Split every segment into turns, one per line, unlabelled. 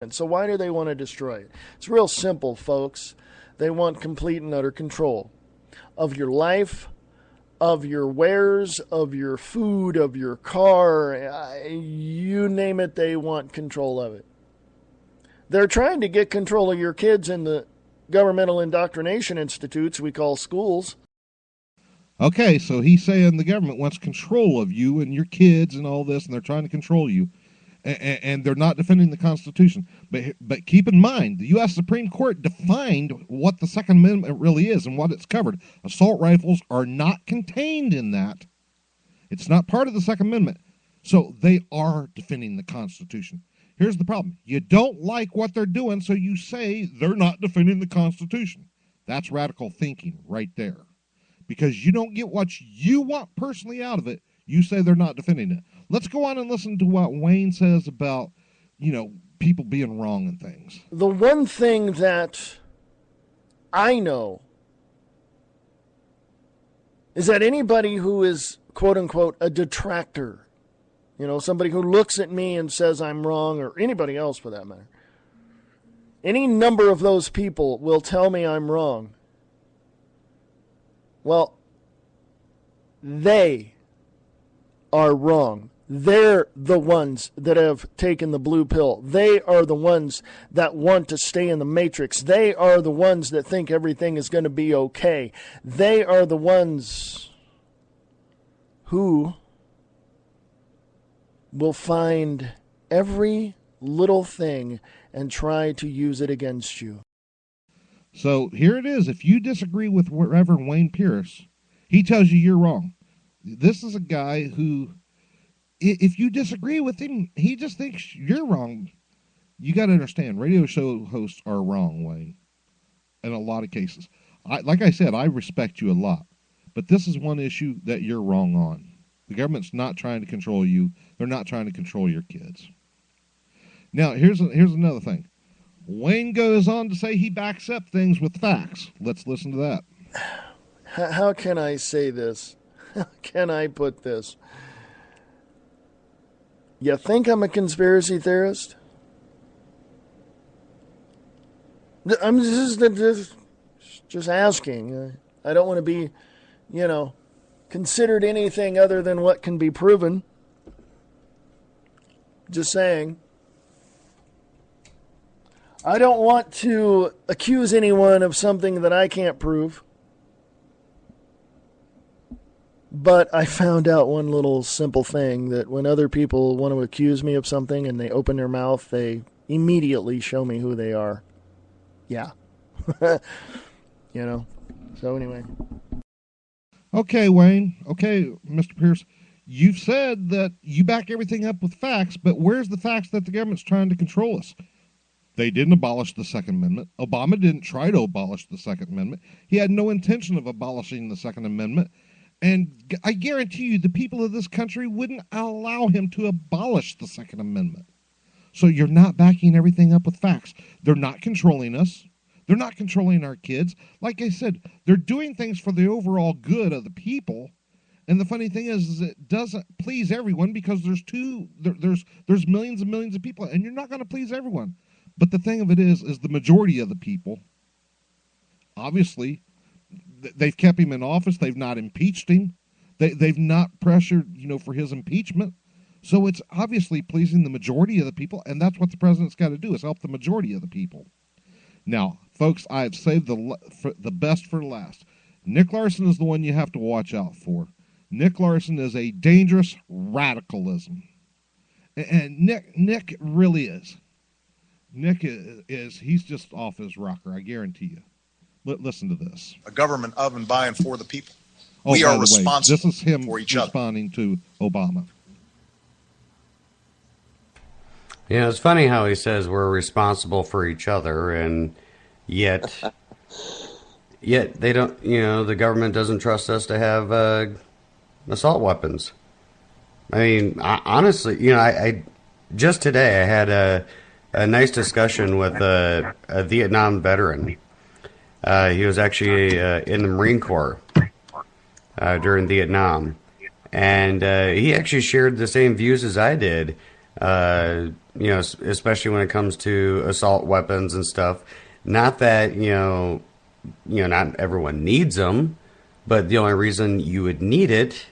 government. So why do they want to destroy it? It's real simple, folks. They want complete and utter control of your life, of your wares, of your food, of your car. You name it, they want control of it. They're trying to get control of your kids in the governmental indoctrination institutes we call schools.
Okay, so he's saying the government wants control of you and your kids and all this, and they're trying to control you, and they're not defending the Constitution. But keep in mind, the U.S. Supreme Court defined what the Second Amendment really is and what it's covered. Assault rifles are not contained in that. It's not part of the Second Amendment. So they are defending the Constitution. Here's the problem. You don't like what they're doing, so you say they're not defending the Constitution. That's radical thinking right there. Because you don't get what you want personally out of it, you say they're not defending it. Let's go on and listen to what Wayne says about, people being wrong and things.
The one thing that I know is that anybody who is, quote unquote, a detractor, somebody who looks at me and says I'm wrong, or anybody else for that matter, any number of those people will tell me I'm wrong. Well, they are wrong. They're the ones that have taken the blue pill. They are the ones that want to stay in the matrix. They are the ones that think everything is going to be okay. They are the ones who will find every little thing and try to use it against you.
So here it is. If you disagree with Reverend Wayne Pierce, he tells you you're wrong. This is a guy who, if you disagree with him, he just thinks you're wrong. You got to understand, radio show hosts are wrong, Wayne, in a lot of cases. Like I said, I respect you a lot, but this is one issue that you're wrong on. The government's not trying to control you. They're not trying to control your kids. Now, here's another thing. Wayne goes on to say he backs up things with facts. Let's listen to that.
How can I say this? How can I put this? You think I'm a conspiracy theorist? I'm just asking. I don't want to be, considered anything other than what can be proven. Just saying. I don't want to accuse anyone of something that I can't prove. But I found out one little simple thing, that when other people want to accuse me of something and they open their mouth, they immediately show me who they are. Yeah. So anyway.
Okay, Wayne. Okay, Mr. Pierce. You've said that you back everything up with facts, but where's the facts that the government's trying to control us? They didn't abolish the Second Amendment. Obama didn't try to abolish the Second Amendment. He had no intention of abolishing the Second Amendment. And I guarantee you the people of this country wouldn't allow him to abolish the Second Amendment. So you're not backing everything up with facts. They're not controlling us. They're not controlling our kids. Like I said, they're doing things for the overall good of the people. And the funny thing is it doesn't please everyone, because there's millions and millions of people, and you're not going to please everyone. But the thing of it is the majority of the people, obviously, they've kept him in office. They've not impeached him. They've not pressured, for his impeachment. So it's obviously pleasing the majority of the people, and that's what the president's got to do, is help the majority of the people. Now, folks, I've saved the best for last. Nick Larson is the one you have to watch out for. Nick Larson is a dangerous radicalism. And Nick really is. Nick he's just off his rocker, I guarantee you. Listen to this.
A government of and by and for the people. We are responsible
this is him
for each other.
Responding to Obama.
Yeah, it's funny how he says we're responsible for each other, and yet they don't, the government doesn't trust us to have assault weapons. I mean, honestly, I just today I had a nice discussion with a Vietnam veteran. He was actually in the Marine Corps during Vietnam, and he actually shared the same views as I did. Especially when it comes to assault weapons and stuff. Not that, not everyone needs them, but the only reason you would need it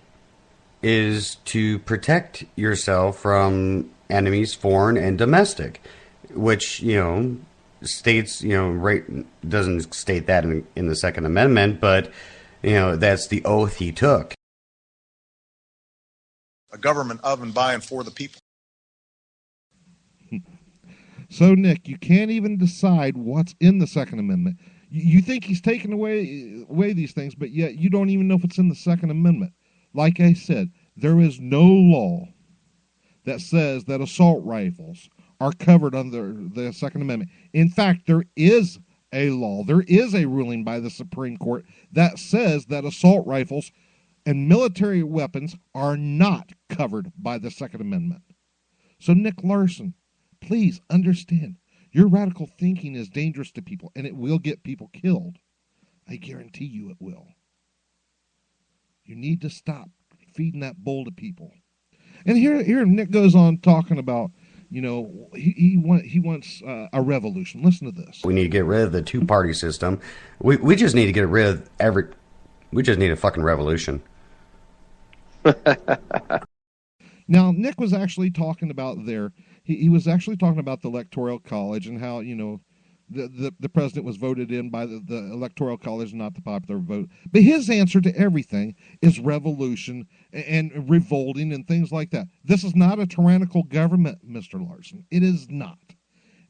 is to protect yourself from enemies, foreign and domestic, which, states, doesn't state that in the Second Amendment, but, that's the oath he took.
A government of and by and for the people.
So, Nick, you can't even decide what's in the Second Amendment. You think he's taking away these things, but yet you don't even know if it's in the Second Amendment. Like I said, there is no law that says that assault rifles are covered under the Second Amendment. In fact, there is a law, there is a ruling by the Supreme Court that says that assault rifles and military weapons are not covered by the Second Amendment. So, Nick Larson, please understand, your radical thinking is dangerous to people, and it will get people killed. I guarantee you it will. You need to stop feeding that bull to people. And here Nick goes on talking about, he wants a revolution. Listen to this.
We need to get rid of the two-party system. We just need to get rid of we just need a fucking revolution.
Now, Nick was actually talking about he was actually talking about the Electoral College and how, the president was voted in by the Electoral College, not the popular vote. But his answer to everything is revolution and revolting and things like that. This is not a tyrannical government, Mr. Larson. It is not.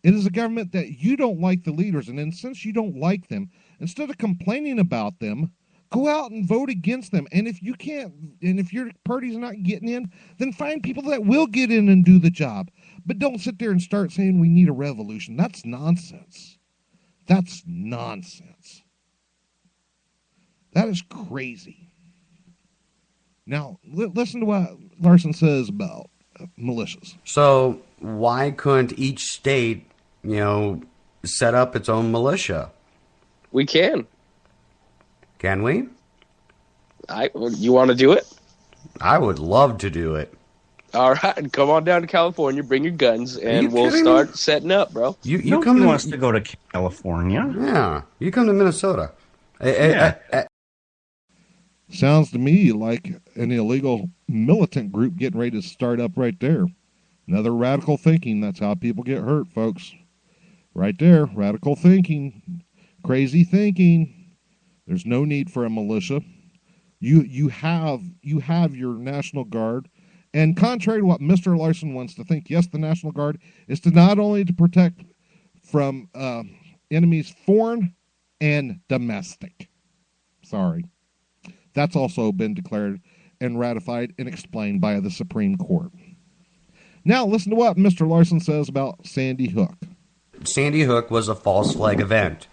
It is a government that you don't like the leaders, and then since you don't like them, instead of complaining about them, go out and vote against them. And if you can't, and if your party's not getting in, then find people that will get in and do the job. But don't sit there and start saying we need a revolution. That's nonsense. That's nonsense. That is crazy. Now, listen to what Larson says about militias.
So why couldn't each state, set up its own militia?
We can.
Can we?
You want to do it?
I would love to do it.
All right, come on down to California, bring your guns, and we'll start setting up, bro.
Nobody wants to go to California.
Yeah, you come to Minnesota.
Sounds to me like an illegal militant group getting ready to start up right there. Another radical thinking. That's how people get hurt, folks. Right there, radical thinking, crazy thinking. There's no need for a militia. You have your National Guard. And contrary to what Mr. Larson wants to think, yes, the National Guard is to not only to protect from enemies foreign and domestic. Sorry. That's also been declared and ratified and explained by the Supreme Court. Now listen to what Mr. Larson says about Sandy Hook.
Sandy Hook was a false flag event.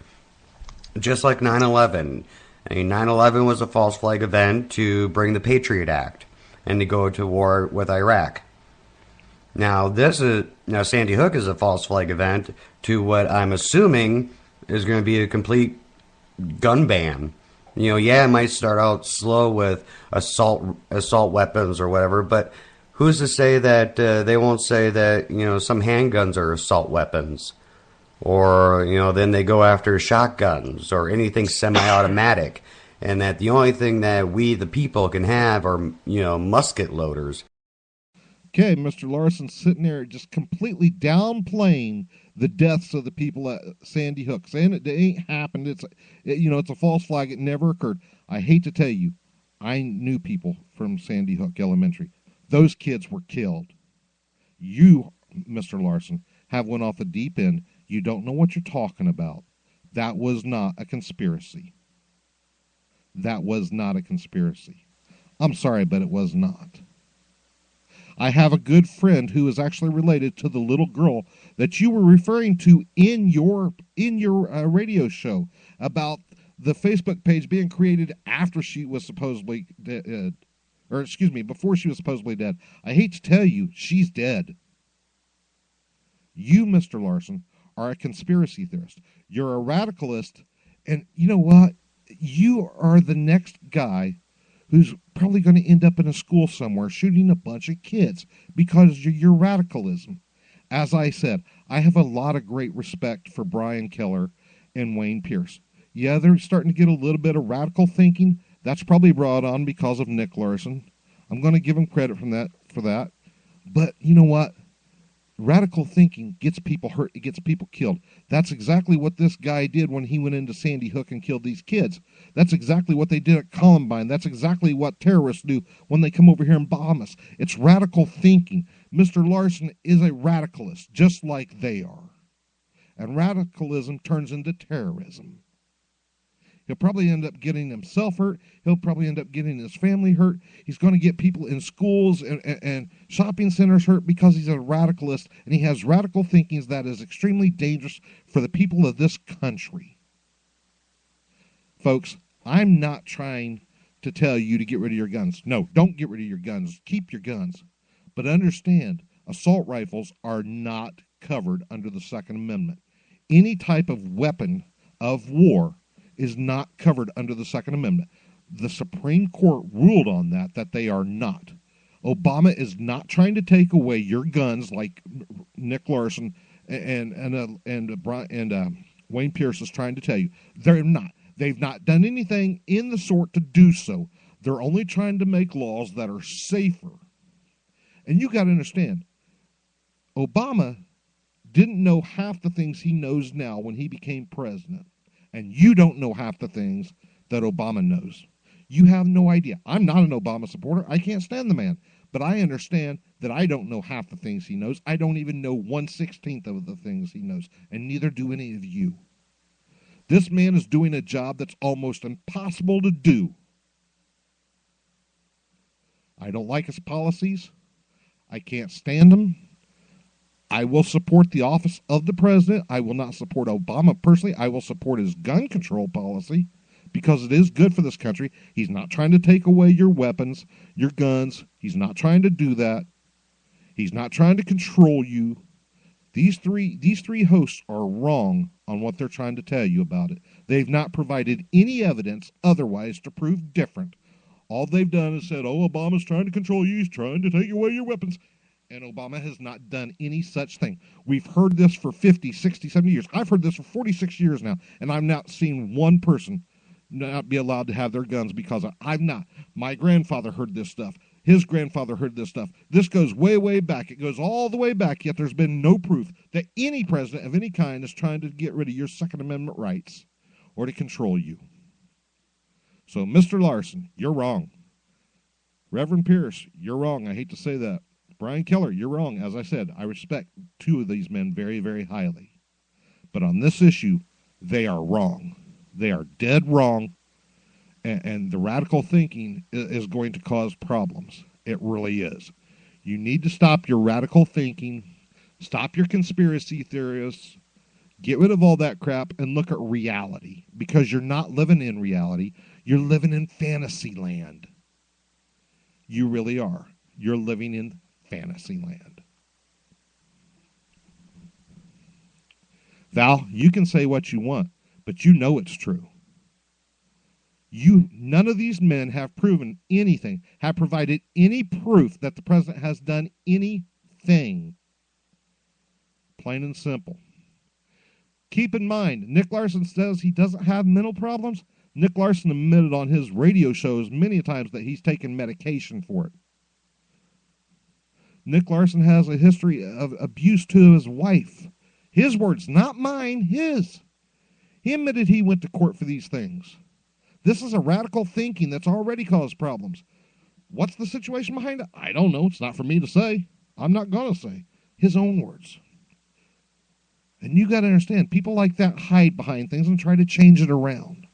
Just like 9/11. 9/11 was a false flag event to bring the Patriot Act and to go to war with Iraq. Now Sandy Hook is a false flag event to what I'm assuming is going to be a complete gun ban. It might start out slow with assault weapons or whatever, but who's to say that they won't say that some handguns are assault weapons? Or, then they go after shotguns or anything semi-automatic. And that the only thing that we, the people, can have are, musket loaders.
Okay, Mr. Larson sitting there just completely downplaying the deaths of the people at Sandy Hook, saying it ain't happened. It's a false flag. It never occurred. I hate to tell you, I knew people from Sandy Hook Elementary. Those kids were killed. You, Mr. Larson, have went off the deep end. You don't know what you're talking about. That was not a conspiracy. That was not a conspiracy. I'm sorry, but it was not. I have a good friend who is actually related to the little girl that you were referring to in your radio show about the Facebook page being created after she was supposedly dead, before she was supposedly dead. I hate to tell you, she's dead. You, Mr. Larson, are a conspiracy theorist. You're a radicalist, and you know what? You are the next guy who's probably going to end up in a school somewhere shooting a bunch of kids because of your radicalism. As I said, I have a lot of great respect for Brian Kellar and Wayne Pierce. Yeah, they're starting to get a little bit of radical thinking. That's probably brought on because of Nick Larson. I'm going to give him credit for that. But you know what? Radical thinking gets people hurt. It gets people killed. That's exactly what this guy did when he went into Sandy Hook and killed these kids. That's exactly what they did at Columbine. That's exactly what terrorists do when they come over here and bomb us. It's radical thinking. Mr. Larson is a radicalist, just like they are. And radicalism turns into terrorism. He'll probably end up getting himself hurt. He'll probably end up getting his family hurt. He's going to get people in schools and shopping centers hurt because he's a radicalist and he has radical thinkings that is extremely dangerous for the people of this country. Folks, I'm not trying to tell you to get rid of your guns. No, don't get rid of your guns. Keep your guns. But understand, assault rifles are not covered under the Second Amendment. Any type of weapon of war is not covered under the Second Amendment. The Supreme Court ruled on that they are not. Obama is not trying to take away your guns like Nick Larson and Wayne Pierce is trying to tell you. They're not. They've not done anything in the sort to do so. They're only trying to make laws that are safer. And you got to understand, Obama didn't know half the things he knows now when he became president. And you don't know half the things that Obama knows. You have no idea. I'm not an Obama supporter. I can't stand the man. But I understand that I don't know half the things he knows. I don't even know 1/16 of the things he knows. And neither do any of you. This man is doing a job that's almost impossible to do. I don't like his policies. I can't stand them. I will support the office of the president. I will not support Obama personally. I will support his gun control policy because it is good for this country. He's not trying to take away your weapons, your guns. He's not trying to do that. He's not trying to control you. These three hosts are wrong on what they're trying to tell you about it. They've not provided any evidence otherwise to prove different. All they've done is said, oh, Obama's trying to control you. He's trying to take away your weapons. And Obama has not done any such thing. We've heard this for 50, 60, 70 years. I've heard this for 46 years now, and I've not seen one person not be allowed to have their guns because I've not. My grandfather heard this stuff. His grandfather heard this stuff. This goes way, way back. It goes all the way back, yet there's been no proof that any president of any kind is trying to get rid of your Second Amendment rights or to control you. So, Mr. Larson, you're wrong. Reverend Pierce, you're wrong. I hate to say that. Brian Kellar, you're wrong. As I said, I respect two of these men very, very highly. But on this issue, they are wrong. They are dead wrong. And the radical thinking is going to cause problems. It really is. You need to stop your radical thinking. Stop your conspiracy theorists. Get rid of all that crap and look at reality. Because you're not living in reality. You're living in fantasy land. You really are. You're living in fantasy land. Val, you can say what you want, but you know it's true. None of these men have proven anything, have provided any proof that the president has done anything. Plain and simple. Keep in mind, Nick Larson says he doesn't have mental problems. Nick Larson admitted on his radio shows many times that he's taken medication for it. Nick Larson has a history of abuse to his wife. His words, not mine, his. He admitted he went to court for these things. This is a radical thinking that's already caused problems. What's the situation behind it? I don't know. It's not for me to say. I'm not going to say. His own words. And you got to understand, people like that hide behind things and try to change it around.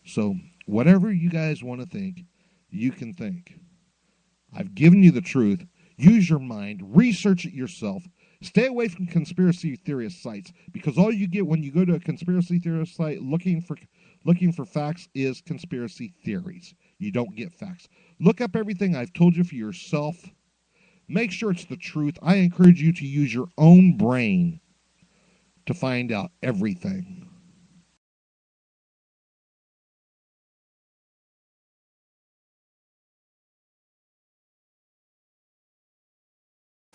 So, whatever you guys want to think, you can think. I've given you the truth. Use your mind. Research it yourself. Stay away from conspiracy theorist sites, because all you get when you go to a conspiracy theorist site looking for facts is conspiracy theories. You don't get facts. Look up everything I've told you for yourself. Make sure it's the truth. I encourage you to use your own brain to find out everything.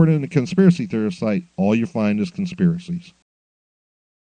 in a conspiracy theorist site, all you find is conspiracies.